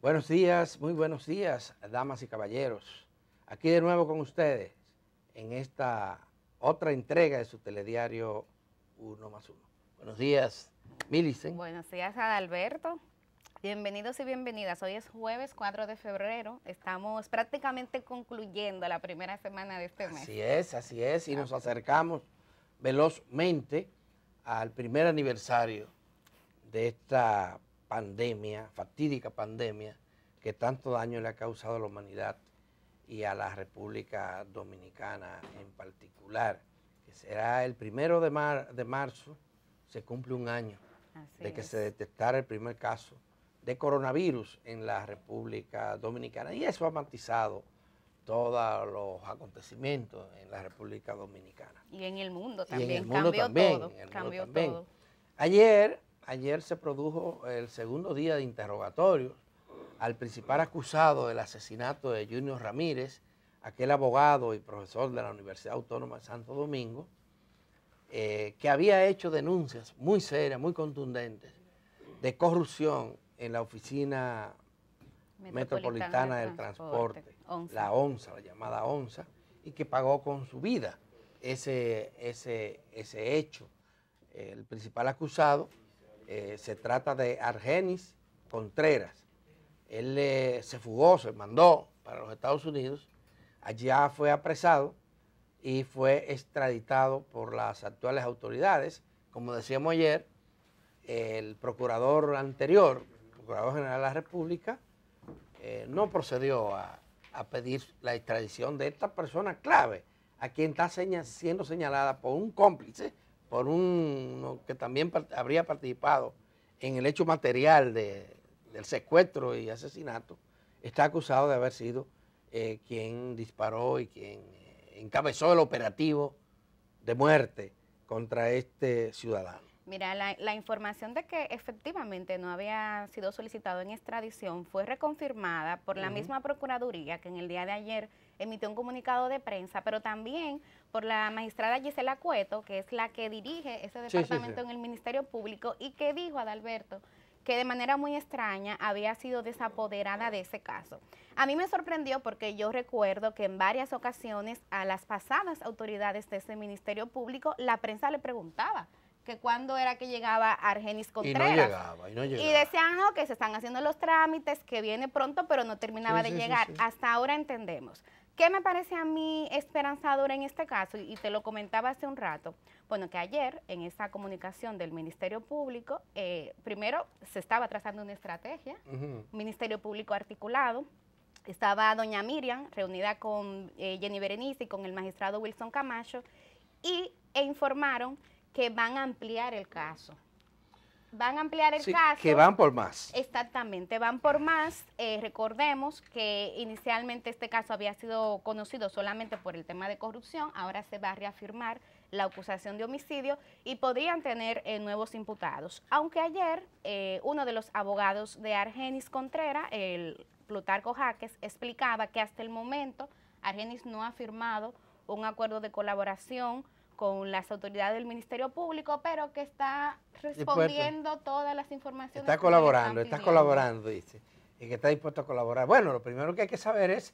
Buenos días, muy buenos días, damas y caballeros. Aquí de nuevo con ustedes en esta otra entrega de su telediario 1+1. Buenos días, Milicen. Buenos días, Adalberto. Bienvenidos y bienvenidas. Hoy es jueves 4 de febrero. Estamos prácticamente concluyendo la primera semana de este mes. Así es, y nos acercamos velozmente al primer aniversario de esta pandemia, fatídica pandemia, que tanto daño le ha causado a la humanidad y a la República Dominicana en particular, que será el 1 de marzo, se cumple un año de que se detectara el primer caso de coronavirus en la República Dominicana, y eso ha matizado todos los acontecimientos en la República Dominicana. Y en el mundo también, y en el mundo cambió también. todo. Ayer se produjo el segundo día de interrogatorio al principal acusado del asesinato de Junior Ramírez, aquel abogado y profesor de la Universidad Autónoma de Santo Domingo, que había hecho denuncias muy serias, muy contundentes, de corrupción en la Oficina Metropolitana del Transporte, la ONSA, la llamada ONSA, y que pagó con su vida ese hecho. El principal acusado se trata de Argenis Contreras. Él se fugó, se mandó para los Estados Unidos, allá fue apresado y fue extraditado por las actuales autoridades. Como decíamos ayer, el procurador anterior, Procurador General de la República, no procedió a pedir la extradición de esta persona clave, a quien está siendo señalada por un cómplice, por uno que también habría participado en el hecho material del secuestro y asesinato. Está acusado de haber sido quien disparó y quien encabezó el operativo de muerte contra este ciudadano. Mira, la información de que efectivamente no había sido solicitado en extradición fue reconfirmada por la misma Procuraduría, que en el día de ayer emitió un comunicado de prensa, pero también por la magistrada Gisela Cueto, que es la que dirige ese departamento en el Ministerio Público, y que dijo, Adalberto, que de manera muy extraña había sido desapoderada de ese caso. A mí me sorprendió porque yo recuerdo que en varias ocasiones a las pasadas autoridades de ese Ministerio Público la prensa le preguntaba que cuándo era que llegaba Argenis Contreras. Y no llegaba. Y decían, no, que se están haciendo los trámites, que viene pronto, pero no terminaba de llegar. Hasta ahora entendemos. ¿Qué me parece a mí esperanzador en este caso? Y te lo comentaba hace un rato. Bueno, que ayer en esa comunicación del Ministerio Público, primero se estaba trazando una estrategia, Ministerio Público articulado. Estaba doña Miriam reunida con Jenny Berenice y con el magistrado Wilson Camacho, e informaron que van a ampliar el caso. Van a ampliar el caso. Que van por más. Exactamente, van por más. Recordemos que inicialmente este caso había sido conocido solamente por el tema de corrupción, ahora se va a reafirmar la acusación de homicidio y podrían tener nuevos imputados. Aunque ayer uno de los abogados de Argenis Contreras, el Plutarco Jaques, explicaba que hasta el momento Argenis no ha firmado un acuerdo de colaboración con las autoridades del Ministerio Público, pero que está respondiendo todas las informaciones. Está colaborando, dice, y que está dispuesto a colaborar. Bueno, lo primero que hay que saber es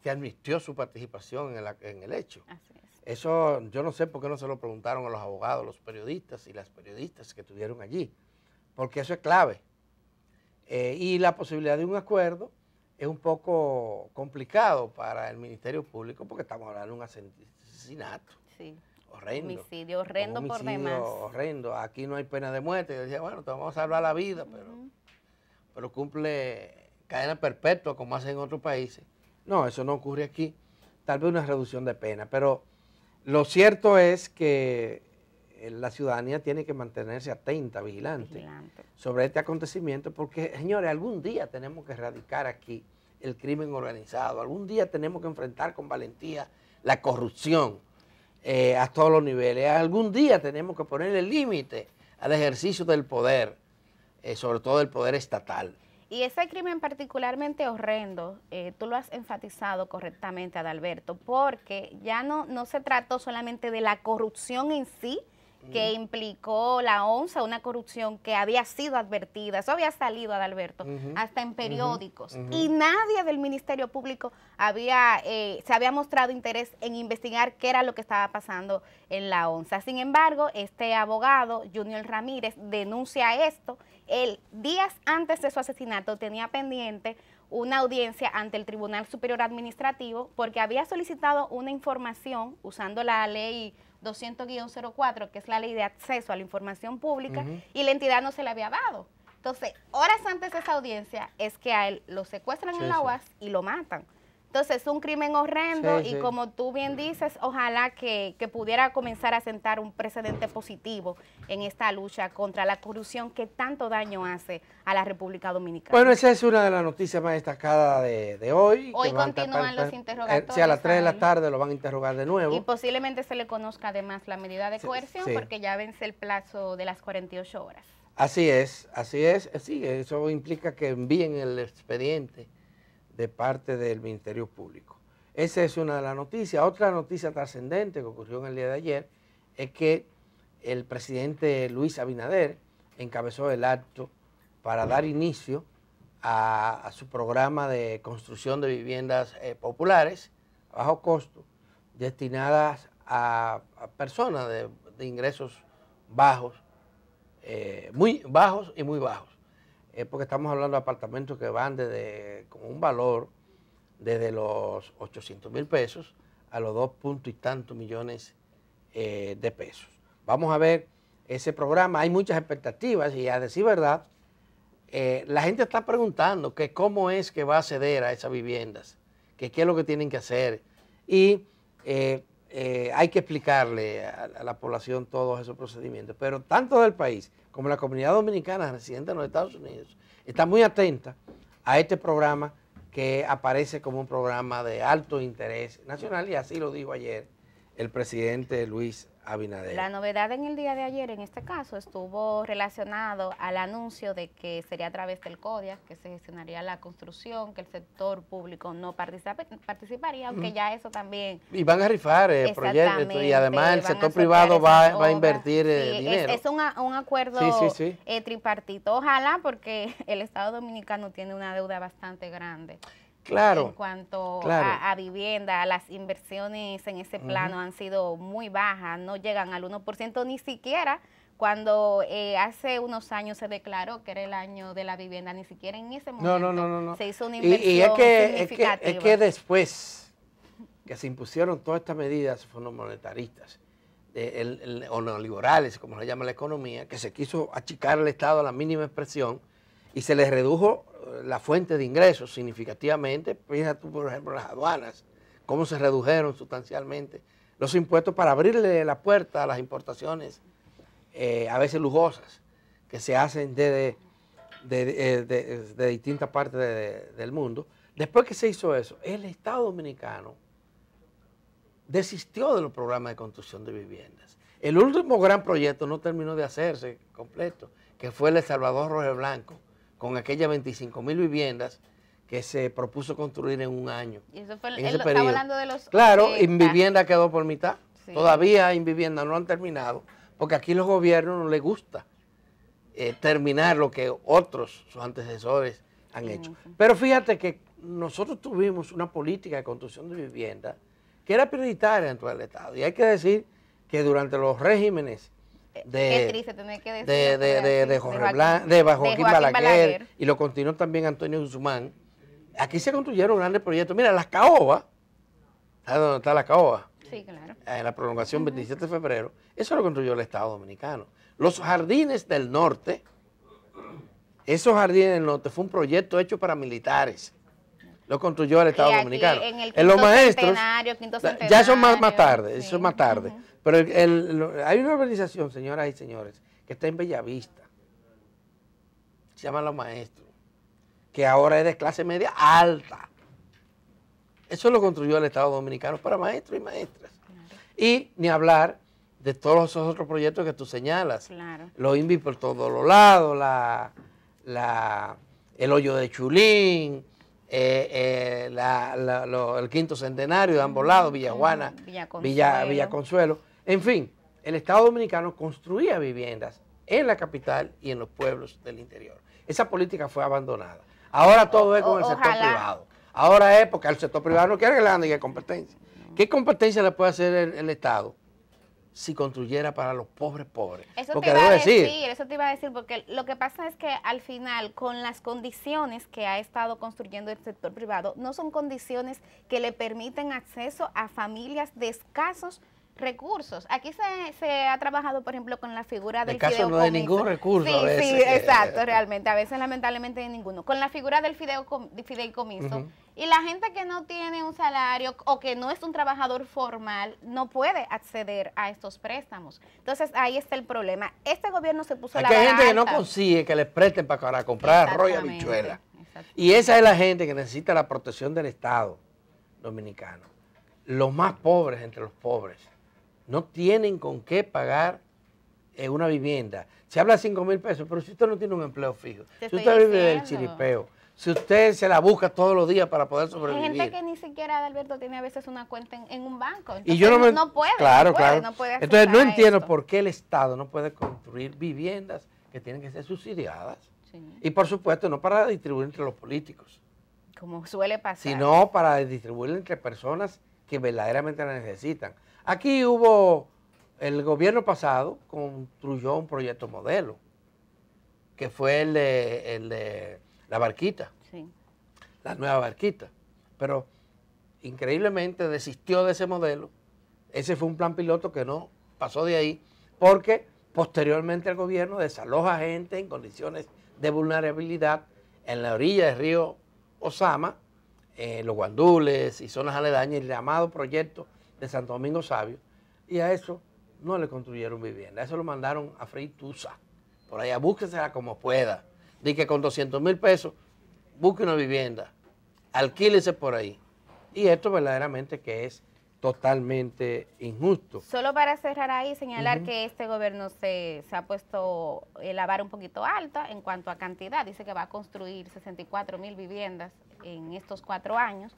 que admitió su participación en el hecho. Así es. Eso yo no sé por qué no se lo preguntaron a los abogados, los periodistas y las periodistas que estuvieron allí, porque eso es clave. Y la posibilidad de un acuerdo es un poco complicado para el Ministerio Público porque estamos hablando de un asesinato. Sí. Horrendo. Homicidio horrendo por demás. Horrendo. Aquí no hay pena de muerte. Yo decía, bueno, te vamos a salvar la vida, pero cumple cadena perpetua como hacen en otros países. No, eso no ocurre aquí. Tal vez una reducción de pena, pero lo cierto es que la ciudadanía tiene que mantenerse atenta, vigilante sobre este acontecimiento, porque, señores, algún día tenemos que erradicar aquí el crimen organizado, algún día tenemos que enfrentar con valentía la corrupción a todos los niveles, algún día tenemos que ponerle límite al ejercicio del poder, sobre todo el poder estatal. Y ese crimen particularmente horrendo, tú lo has enfatizado correctamente, Adalberto, porque ya no se trató solamente de la corrupción en sí que implicó la ONSA, una corrupción que había sido advertida, eso había salido, Adalberto, hasta en periódicos, y nadie del Ministerio Público se había mostrado interés en investigar qué era lo que estaba pasando en la ONSA. Sin embargo, este abogado, Junior Ramírez, denuncia esto. Él, días antes de su asesinato, tenía pendiente una audiencia ante el Tribunal Superior Administrativo porque había solicitado una información usando la ley 200-04, que es la ley de acceso a la información pública, y la entidad no se le había dado. Entonces, horas antes de esa audiencia es que a él lo secuestran en la UAS y lo matan. Entonces, es un crimen horrendo y como tú bien dices, ojalá que pudiera comenzar a sentar un precedente positivo en esta lucha contra la corrupción que tanto daño hace a la República Dominicana. Bueno, esa es una de las noticias más destacadas de hoy. Hoy continúan los interrogatorios. Sí, a las 3 de la tarde lo van a interrogar de nuevo. Y posiblemente se le conozca además la medida de coerción porque ya vence el plazo de las 48 horas. Así es, sí, eso implica que envíen el expediente de parte del Ministerio Público. Esa es una de las noticias. Otra noticia trascendente que ocurrió en el día de ayer es que el presidente Luis Abinader encabezó el acto para dar inicio a su programa de construcción de viviendas populares a bajo costo, destinadas a personas de ingresos bajos, muy bajos y muy bajos. Porque estamos hablando de apartamentos que van con un valor desde los 800,000 pesos a los 2 puntos y tantos millones de pesos. Vamos a ver ese programa. Hay muchas expectativas y, a decir verdad, la gente está preguntando que cómo es que va a acceder a esas viviendas, que qué es lo que tienen que hacer. Y hay que explicarle a la población todos esos procedimientos. Pero tanto del país como la comunidad dominicana residente en los Estados Unidos está muy atenta a este programa que aparece como un programa de alto interés nacional, y así lo dijo ayer el presidente Luis Abinader. La novedad en el día de ayer, en este caso, estuvo relacionado al anuncio de que sería a través del CODIA que se gestionaría la construcción, que el sector público no participaría, aunque ya eso también... Y van a rifar proyectos, y además el sector privado va a invertir dinero. Es un acuerdo tripartito. Ojalá, porque el Estado Dominicano tiene una deuda bastante grande. Claro. En cuanto a vivienda, las inversiones en ese plano han sido muy bajas, no llegan al 1%, ni siquiera cuando hace unos años se declaró que era el año de la vivienda, ni siquiera en ese momento se hizo una inversión significativa. Es que después que se impusieron todas estas medidas fondomonetaristas, o neoliberales, como se llama la economía, que se quiso achicar el Estado a la mínima expresión y se les redujo la fuente de ingresos significativamente. Fíjate tú, por ejemplo, las aduanas, cómo se redujeron sustancialmente los impuestos para abrirle la puerta a las importaciones, a veces lujosas, que se hacen de distintas partes del mundo. Después que se hizo eso, el Estado Dominicano desistió de los programas de construcción de viviendas. El último gran proyecto no terminó de hacerse completo, que fue el de Salvador Roger Blanco, con aquellas 25,000 viviendas que se propuso construir en un año. Y eso fue estamos hablando de los... Claro, Invivienda quedó por mitad. Sí. Todavía Invivienda no han terminado, porque aquí los gobiernos no les gusta terminar lo que otros, sus antecesores, han hecho. Pero fíjate que nosotros tuvimos una política de construcción de vivienda que era prioritaria dentro del Estado. Y hay que decir que durante los regímenes de Joaquín Balaguer, y lo continuó también Antonio Guzmán, aquí se construyeron grandes proyectos. Mira, las caobas, ¿sabes dónde está la caoba? Sí, claro. En la prolongación 27 de febrero, eso lo construyó el Estado Dominicano. Los jardines del norte, esos jardines del norte fue un proyecto hecho para militares. Lo construyó el Estado Dominicano. En los maestros, ya eso más tarde, eso es más tarde. Pero hay una organización, señoras y señores, que está en Bellavista, se llama Los Maestros, que ahora es de clase media alta. Eso lo construyó el Estado Dominicano para maestros y maestras. Y ni hablar de todos los otros proyectos que tú señalas. Los INVI por todos los lados, el hoyo de Chulín, el quinto centenario de ambos lados, Villajuana, Villa Consuelo. En fin, el Estado Dominicano construía viviendas en la capital y en los pueblos del interior. Esa política fue abandonada. Ahora todo es con el sector privado. Ahora es porque el sector privado no quiere que le den competencia. ¿Qué competencia le puede hacer el Estado si construyera para los pobres? Eso te iba a decir, eso te iba a decir, porque lo que pasa es que al final, con las condiciones que ha estado construyendo el sector privado, no son condiciones que le permiten acceso a familias de escasos recursos. Aquí se ha trabajado, por ejemplo, con la figura del fideicomiso. No hay ningún recurso. Sí, a veces. Sí, exacto, realmente. A veces, lamentablemente, hay ninguno. Con la figura del fideicomiso. Y la gente que no tiene un salario o que no es un trabajador formal no puede acceder a estos préstamos. Entonces, ahí está el problema. Este gobierno se puso la vara alta. Hay gente que no consigue que les presten para comprar arroz y habichuela. Y esa es la gente que necesita la protección del Estado dominicano. Los más pobres entre los pobres no tienen con qué pagar una vivienda. Se habla de 5,000 pesos, pero si usted no tiene un empleo fijo, si usted vive del chiripeo, si usted se la busca todos los días para poder sobrevivir. Hay gente que ni siquiera, Alberto, tiene a veces una cuenta en un banco. Entonces, y yo no puede. Claro. Entonces no entiendo por qué el Estado no puede construir viviendas que tienen que ser subsidiadas. Sí. Y por supuesto no para distribuir entre los políticos. Como suele pasar. Sino para distribuir entre personas que verdaderamente la necesitan. Aquí el gobierno pasado construyó un proyecto modelo, que fue el de la barquita, sí, la nueva barquita. Pero increíblemente desistió de ese modelo. Ese fue un plan piloto que no pasó de ahí, porque posteriormente el gobierno desaloja gente en condiciones de vulnerabilidad en la orilla del río Osama, los Guandules y zonas aledañas, el llamado proyecto de Santo Domingo Sabio, y a eso no le construyeron vivienda, eso lo mandaron a freír tusa, por allá, búsquesela como pueda, de que con 200,000 pesos busque una vivienda, alquílese por ahí, y esto verdaderamente que es totalmente injusto. Solo para cerrar ahí, señalar que este gobierno se ha puesto la vara un poquito alta en cuanto a cantidad. Dice que va a construir 64,000 viviendas en estos 4 años.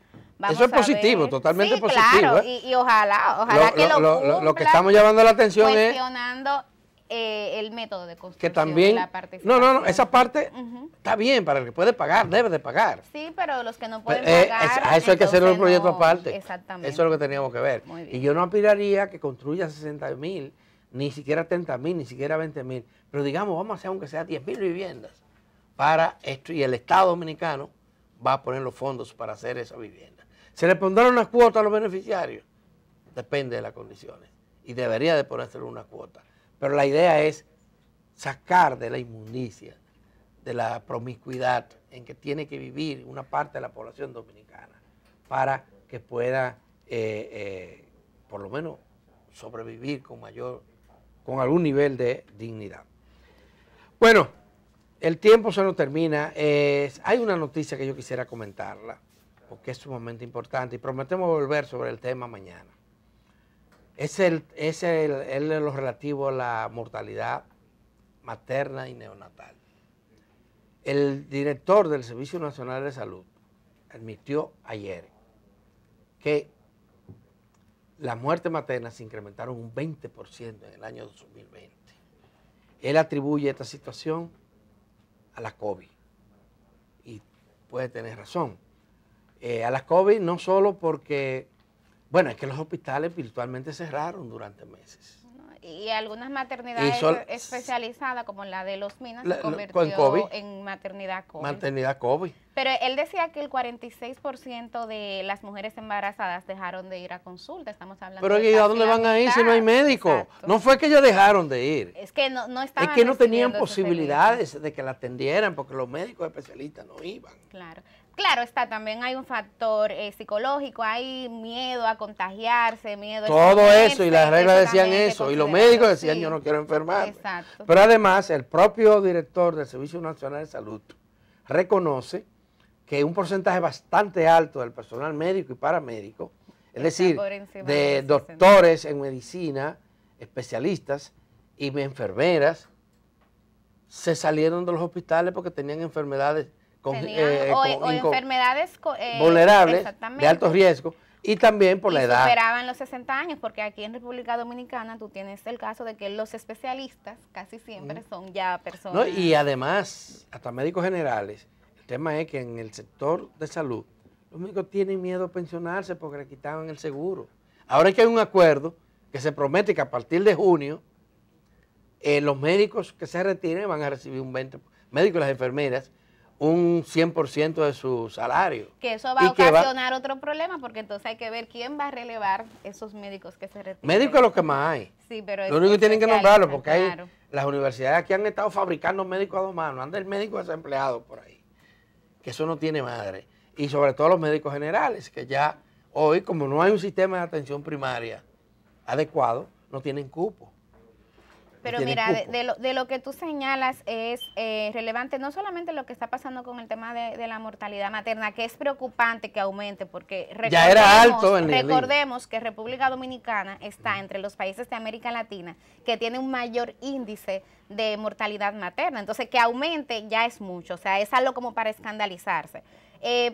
Eso es positivo, totalmente positivo. Claro, y ojalá que lo cumpla, lo que estamos llamando la atención es cuestionando el método de construcción, que también, la participación. No, esa parte está bien, para el que puede pagar, debe de pagar. Sí, pero los que no pueden pagar, a eso hay que hacer un proyecto aparte. Exactamente. Eso es lo que teníamos que ver. Y yo no aspiraría a que construya 60,000, ni siquiera 30,000, ni siquiera 20,000, pero digamos, vamos a hacer aunque sea 10,000 viviendas para esto, y el Estado Dominicano va a poner los fondos para hacer esa vivienda. ¿Se le pondrán una cuota a los beneficiarios? Depende de las condiciones, y debería de ponerse una cuota. Pero la idea es sacar de la inmundicia, de la promiscuidad en que tiene que vivir una parte de la población dominicana para que pueda, por lo menos, sobrevivir con algún nivel de dignidad. Bueno, el tiempo se nos termina. Hay una noticia que yo quisiera comentarla, porque es sumamente importante y prometemos volver sobre el tema mañana. Es lo relativo a la mortalidad materna y neonatal. El director del Servicio Nacional de Salud admitió ayer que las muertes maternas se incrementaron un 20% en el año 2020. Él atribuye esta situación a la COVID y puede tener razón. A la COVID no solo porque, bueno, es que los hospitales virtualmente cerraron durante meses. Y algunas maternidades especializadas, como la de Los Minas, se convirtió en maternidad COVID. Maternidad COVID. Pero él decía que el 46% de las mujeres embarazadas dejaron de ir a consulta. Estamos hablando pero de ¿a dónde van a ir si no hay médico? Exacto. No fue que ellos dejaron de ir. Es que no estaban. Es que no tenían posibilidades de que la atendieran porque los médicos especialistas no iban. Claro, también hay un factor psicológico, hay miedo a contagiarse, miedo a todo eso, y las reglas decían eso, y los médicos decían yo no quiero enfermarme. Exacto. Pero además el propio director del Servicio Nacional de Salud reconoce que un porcentaje bastante alto del personal médico y paramédico, es decir, de doctores en medicina, especialistas y enfermeras, se salieron de los hospitales porque tenían enfermedades enfermedades vulnerables, de alto riesgo, Y también por la edad. Superaban los 60 años, porque aquí en República Dominicana tú tienes el caso de que los especialistas casi siempre son ya personas. No, y además, hasta médicos generales, el tema es que en el sector de salud, los médicos tienen miedo a pensionarse porque le quitaban el seguro. Ahora es que hay un acuerdo que se promete que a partir de junio, los médicos que se retiren van a recibir un 20%, médicos y las enfermeras, un 100% de su salario. Que eso va a ocasionar otro problema, porque entonces hay que ver quién va a relevar esos médicos que se retiran. Médicos es lo que más hay. Sí, pero lo único que tienen que nombrarlo, porque claro, hay las universidades aquí han estado fabricando médicos a dos manos, anda el médico desempleado por ahí, que eso no tiene madre. Y sobre todo los médicos generales, que ya hoy, como no hay un sistema de atención primaria adecuado, no tienen cupo. Pero mira, de lo que tú señalas es relevante no solamente lo que está pasando con el tema de la mortalidad materna, que es preocupante que aumente, porque ya era alto recordemos que República Dominicana está entre los países de América Latina que tiene un mayor índice de mortalidad materna. Entonces, que aumente ya es mucho, o sea, es algo como para escandalizarse.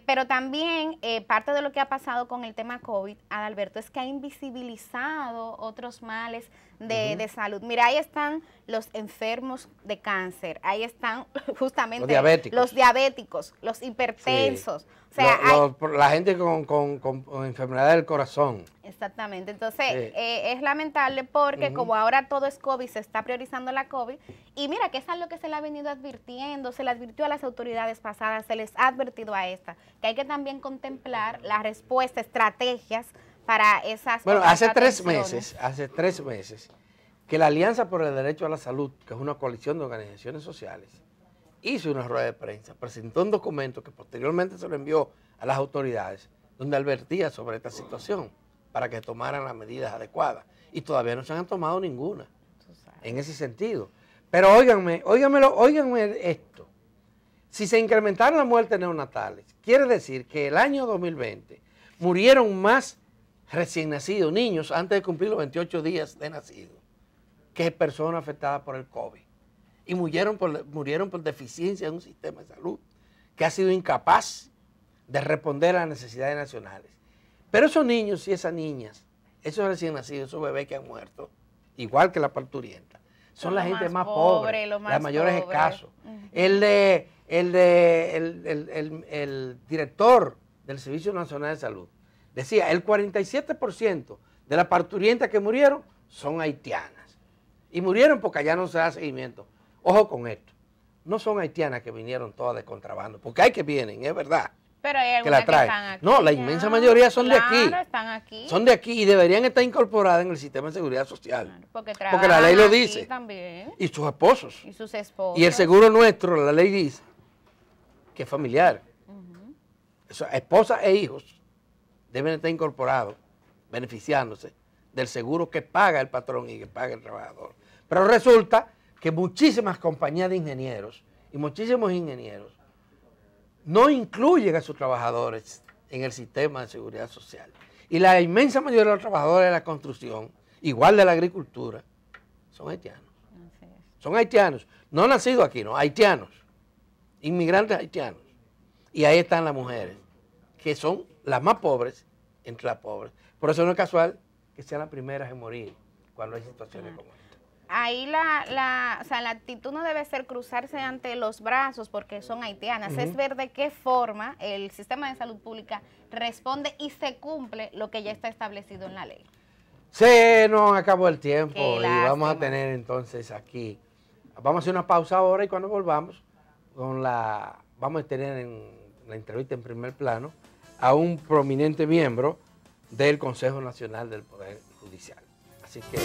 Pero también parte de lo que ha pasado con el tema COVID, Adalberto, es que ha invisibilizado otros males de salud. Mira, ahí están los enfermos de cáncer, ahí están justamente los diabéticos, los hipertensos. Sí. O sea, la gente con enfermedad del corazón. Exactamente, entonces es lamentable porque como ahora todo es COVID, se está priorizando la COVID, y mira que es algo que se le ha venido advirtiendo, se le advirtió a las autoridades pasadas, se les ha advertido a esta, que hay que también contemplar la respuesta, estrategias para esas. Bueno, hace 3 meses, que la Alianza por el Derecho a la Salud, que es una coalición de organizaciones sociales, hizo una rueda de prensa, presentó un documento que posteriormente se lo envió a las autoridades, donde advertía sobre esta situación para que tomaran las medidas adecuadas. Y todavía no se han tomado ninguna en ese sentido. Pero óiganme esto. Si se incrementaron las muertes neonatales, quiere decir que el año 2020 murieron más recién nacidos, niños, antes de cumplir los 28 días de nacido, que personas afectadas por el COVID. Y murieron por deficiencia de un sistema de salud que ha sido incapaz de responder a las necesidades nacionales. Pero esos niños y esas niñas, esos recién nacidos, esos bebés que han muerto, igual que la parturienta, son la gente más pobre, los mayores escasos. El director del Servicio Nacional de Salud decía, el 47% de las parturientas que murieron son haitianas. Y murieron porque allá no se da seguimiento. Ojo con esto, no son haitianas que vinieron todas de contrabando, porque hay que vienen, es verdad. Pero hay algunas que están aquí. No, la inmensa mayoría son de aquí. Están aquí. Son de aquí y deberían estar incorporadas en el sistema de seguridad social. Claro, porque la ley lo dice. También. Y sus esposos. Y sus esposos. Y el seguro nuestro, la ley dice que es familiar. O sea, esposas e hijos deben estar incorporados, beneficiándose del seguro que paga el patrón y que paga el trabajador. Pero resulta que muchísimas compañías de ingenieros y muchísimos ingenieros no incluyen a sus trabajadores en el sistema de seguridad social. Y la inmensa mayoría de los trabajadores de la construcción, igual de la agricultura, son haitianos. Son haitianos, no nacidos aquí, no, haitianos, inmigrantes haitianos. Y ahí están las mujeres, que son las más pobres entre las pobres. Por eso no es casual que sean las primeras en morir cuando hay situaciones como esta. Ahí la actitud no debe ser cruzarse ante los brazos porque son haitianas, es ver de qué forma el sistema de salud pública responde y se cumple lo que ya está establecido en la ley. Se nos acabó el tiempo y vamos a tener entonces aquí, vamos a hacer una pausa ahora y cuando volvamos, vamos a tener en la entrevista en primer plano a un prominente miembro del Consejo Nacional del Poder Judicial. Así que